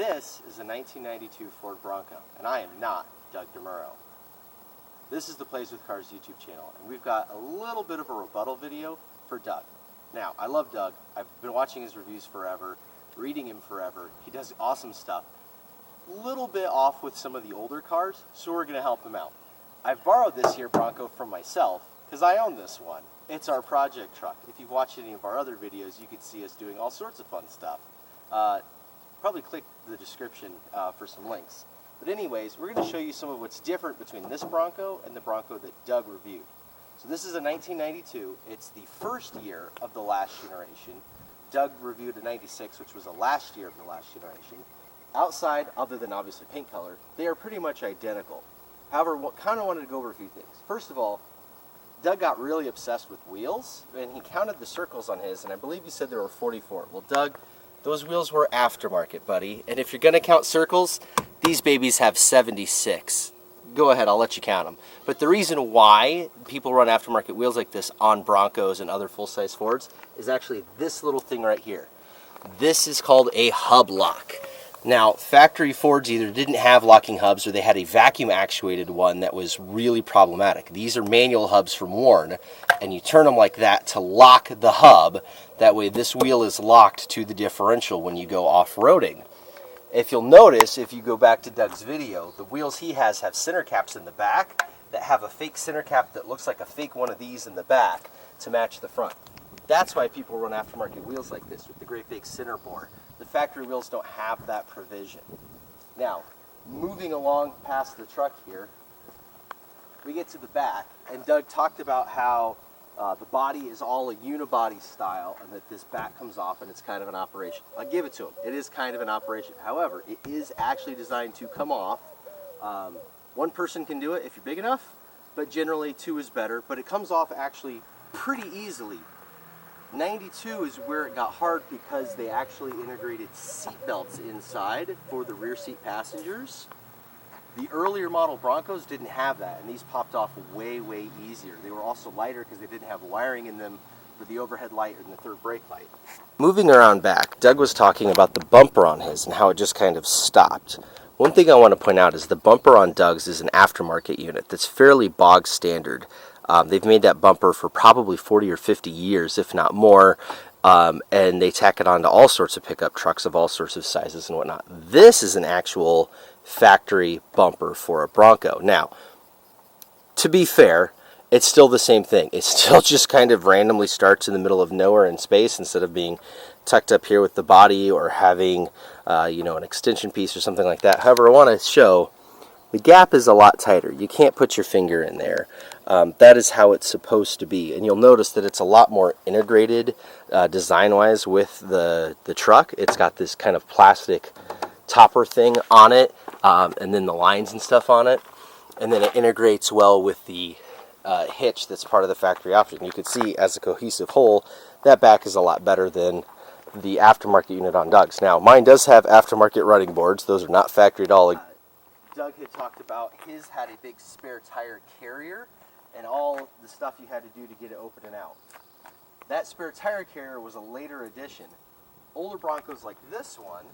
This is a 1992 Ford Bronco, and I am not Doug DeMuro. This is the Plays with Cars YouTube channel, and we've got a little bit of a rebuttal video for Doug. Now, I love Doug. I've been watching his reviews forever, reading him forever. He does awesome stuff. A little bit off with some of the older cars, so we're going to help him out. I've borrowed this here Bronco from myself because I own this one. It's our project truck. If you've watched any of our other videos, you could see us doing all sorts of fun stuff. Probably click the description for some links. But anyways, we're going to show you some of what's different between this Bronco and the Bronco that Doug reviewed. So this is a 1992. It's the first year of the last generation. Doug reviewed a 96, which was the last year of the last generation. Outside, other than obviously paint color, they are pretty much identical. However, kind of wanted to go over a few things. First of all, Doug got really obsessed with wheels, and he counted the circles on his, and I believe he said there were 44. Well, Doug, those wheels were aftermarket, buddy. And if you're going to count circles, these babies have 76. Go ahead, I'll let you count them. But the reason why people run aftermarket wheels like this on Broncos and other full-size Fords is actually this little thing right here. This is called a hub lock. Now, factory Fords either didn't have locking hubs or they had a vacuum actuated one that was really problematic. These are manual hubs from Warn, and you turn them like that to lock the hub. That way this wheel is locked to the differential when you go off-roading. If you'll notice, if you go back to Doug's video, the wheels he has have center caps in the back that have a fake center cap that looks like a fake one of these in the back to match the front. That's why people run aftermarket wheels like this with the great big center bore. The factory wheels don't have that provision. Now, moving along past the truck here, we get to the back, and Doug talked about how the body is all a unibody style and that this back comes off and it's kind of an operation. I'll give it to him. It is kind of an operation. However, it is actually designed to come off. One person can do it if you're big enough, but generally two is better. But it comes off actually pretty easily. 92 is where it got hard because they actually integrated seat belts inside for the rear seat passengers. The earlier model Broncos didn't have that, and these popped off way, way easier. They were also lighter because they didn't have wiring in them for the overhead light and the third brake light. Moving around back, Doug was talking about the bumper on his and how it just kind of stopped. One thing I want to point out is the bumper on Doug's is an aftermarket unit that's fairly bog standard. They've made that bumper for probably 40 or 50 years, if not more, and they tack it onto all sorts of pickup trucks of all sorts of sizes and whatnot. This is an actual factory bumper for a Bronco. Now, to be fair, it's still the same thing. It still just kind of randomly starts in the middle of nowhere in space instead of being tucked up here with the body or having, an extension piece or something like that. However, I want to show the gap is a lot tighter. You can't put your finger in there. That is how it's supposed to be. And you'll notice that it's a lot more integrated design-wise with the truck. It's got this kind of plastic topper thing on it, and then the lines and stuff on it. And then it integrates well with the hitch that's part of the factory option. You can see as a cohesive whole, that back is a lot better than the aftermarket unit on Doug's. Now, mine does have aftermarket running boards. Those are not factory at all. Doug had talked about his had a big spare tire carrier and all the stuff you had to do to get it open and out. That spare tire carrier was a later addition. Older Broncos like this one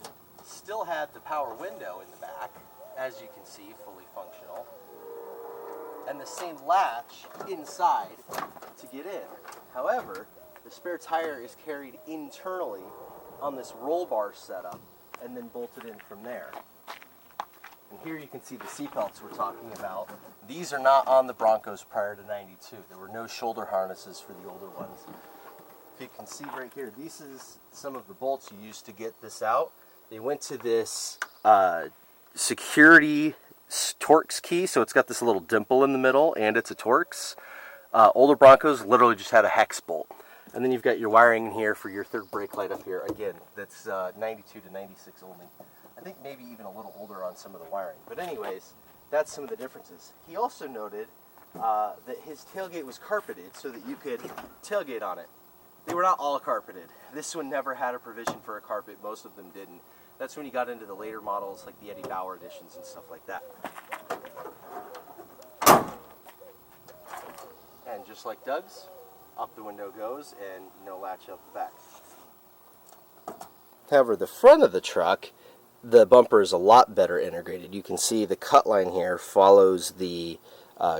still had the power window in the back, as you can see, fully functional, and the same latch inside to get in. However, the spare tire is carried internally on this roll bar setup and then bolted in from there. And here you can see the seatbelts we're talking about. These are not on the Broncos prior to 92. There were no shoulder harnesses for the older ones. If you can see right here, this is some of the bolts you used to get this out. They went to this security Torx key, so it's got this little dimple in the middle, and it's a Torx. Older Broncos literally just had a hex bolt. And then you've got your wiring in here for your third brake light up here. Again, that's 92 to 96 only. I think maybe even a little older on some of the wiring. But anyways, that's some of the differences. He also noted that his tailgate was carpeted so that you could tailgate on it. They were not all carpeted. This one never had a provision for a carpet. Most of them didn't. That's when you got into the later models like the Eddie Bauer editions and stuff like that. And just like Doug's, up the window goes and latch up the back. However, the front of the truck the bumper is a lot better integrated. You can see the cut line here follows the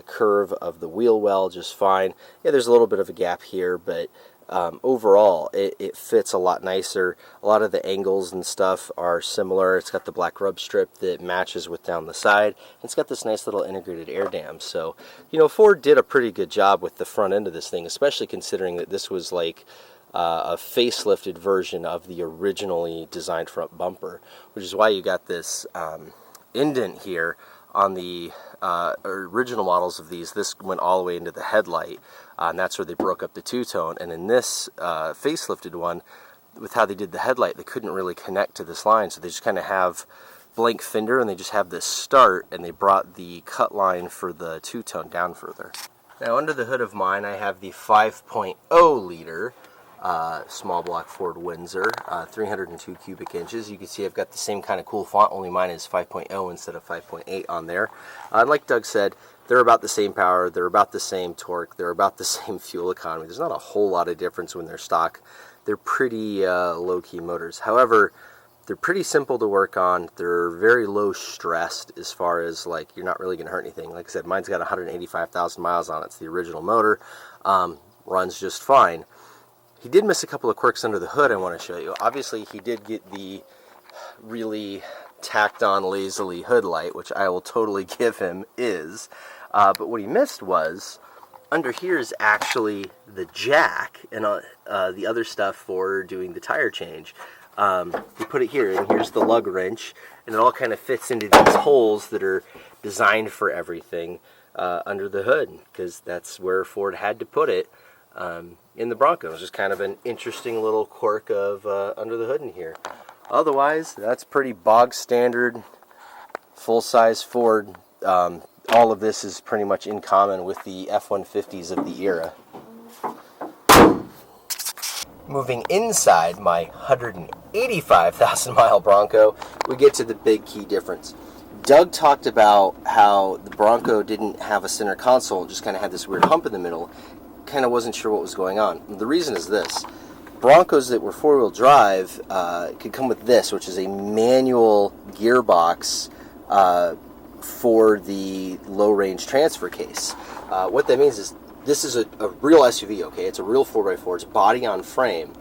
curve of the wheel well just fine. Yeah, there's a little bit of a gap here, but overall it fits a lot nicer. A lot of the angles and stuff are similar. It's got the black rub strip that matches with down the side. It's got this nice little integrated air dam. So, you know, Ford did a pretty good job with the front end of this thing, especially considering that this was like a facelifted version of the originally designed front bumper, which is why you got this indent here. On the original models of these, this went all the way into the headlight, and that's where they broke up the two-tone. And in this facelifted one, with how they did the headlight, they couldn't really connect to this line, so they just kind of have blank fender, and they just have this start, and they brought the cut line for the two-tone down further. Now, under the hood of mine, I have the 5.0 liter small block Ford Windsor, 302 cubic inches. You can see I've got the same kind of cool font, only mine is 5.0 instead of 5.8 on there. Like Doug said, they're about the same power, they're about the same torque, they're about the same fuel economy. There's not a whole lot of difference when they're stock. They're pretty low-key motors. However, they're pretty simple to work on. They're very low stressed as far as, like, you're not really going to hurt anything. Like I said, mine's got 185,000 miles on it. It's the original motor. Runs just fine. He did miss a couple of quirks under the hood I want to show you. Obviously, he did get the really tacked on lazily hood light, which I will totally give him but what he missed was, under here is actually the jack and the other stuff for doing the tire change. He put it here, and here's the lug wrench, and it all kind of fits into these holes that are designed for everything under the hood, because that's where Ford had to put it. In the Bronco. It's just kind of an interesting little quirk of under the hood in here. Otherwise, that's pretty bog standard, full-size Ford. All of this is pretty much in common with the F-150s of the era. Moving inside my 185,000 mile Bronco, we get to the big key difference. Doug talked about how the Bronco didn't have a center console, it just kind of had this weird hump in the middle. Kind of wasn't sure what was going on. The reason is this: Broncos that were four-wheel drive could come with this, which is a manual gearbox for the low-range transfer case. What that means is this is a real SUV, okay? It's a real 4x4. It's body on frame.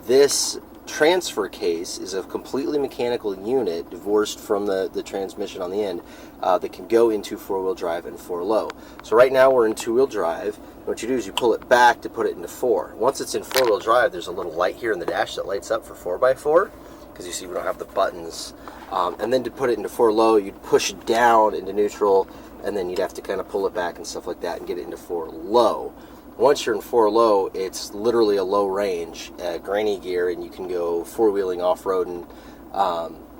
This transfer case is a completely mechanical unit divorced from the transmission on the end that can go into four-wheel drive and four-low. So right now we're in two-wheel drive. What you do is you pull it back to put it into four. Once it's in four-wheel drive, there's a little light here in the dash that lights up for 4x4, because you see we don't have the buttons. And then to put it into four-low, you'd push down into neutral, and then you'd have to kind of pull it back and stuff like that and get it into four-low. Once you're in four-low, it's literally a low-range granny gear, and you can go four-wheeling, off-roading,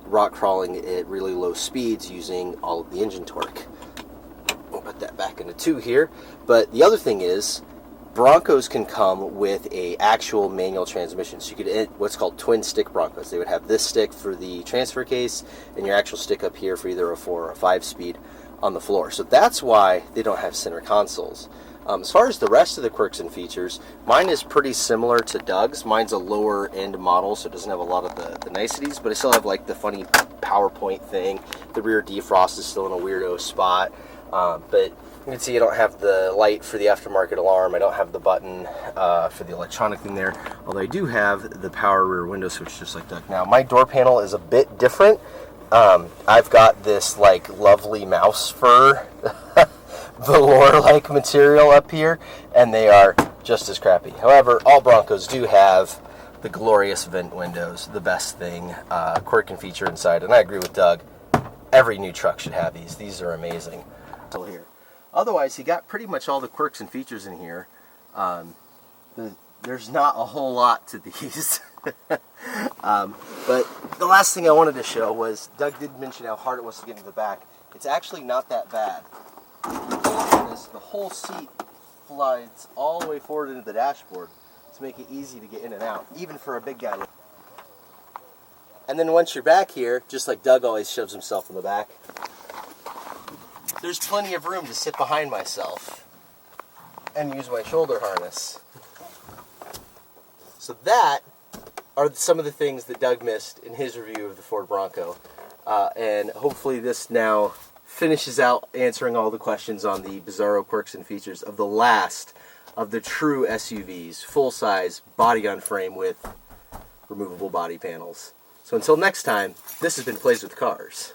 rock crawling at really low speeds using all of the engine torque. We'll put that back into two here. But the other thing is, Broncos can come with a actual manual transmission. So you could what's called twin stick Broncos. They would have this stick for the transfer case and your actual stick up here for either a 4 or a 5 speed on the floor. So that's why they don't have center consoles. As far as the rest of the quirks and features, mine is pretty similar to Doug's. Mine's a lower end model, so it doesn't have a lot of the niceties, but I still have like the funny PowerPoint thing. The rear defrost is still in a weirdo spot. But you can see I don't have the light for the aftermarket alarm. I don't have the button for the electronic thing there. Although I do have the power rear window switch just like Doug. Now my door panel is a bit different. I've got this like lovely mouse fur velour-like material up here, and they are just as crappy. However, all Broncos do have the glorious vent windows, the best thing, quirk and feature inside. And I agree with Doug. Every new truck should have these. These are amazing. Here. Otherwise, he got pretty much all the quirks and features in here. There's not a whole lot to these. But the last thing I wanted to show was, Doug did mention how hard it was to get into the back. It's actually not that bad. The whole seat slides all the way forward into the dashboard to make it easy to get in and out, even for a big guy. And then once you're back here, just like Doug always shoves himself in the back, there's plenty of room to sit behind myself and use my shoulder harness. So that are some of the things that Doug missed in his review of the Ford Bronco. And hopefully this now finishes out answering all the questions on the bizarro quirks and features of the last of the true SUVs, full-size body on frame with removable body panels. So until next time, this has been Plays with Cars.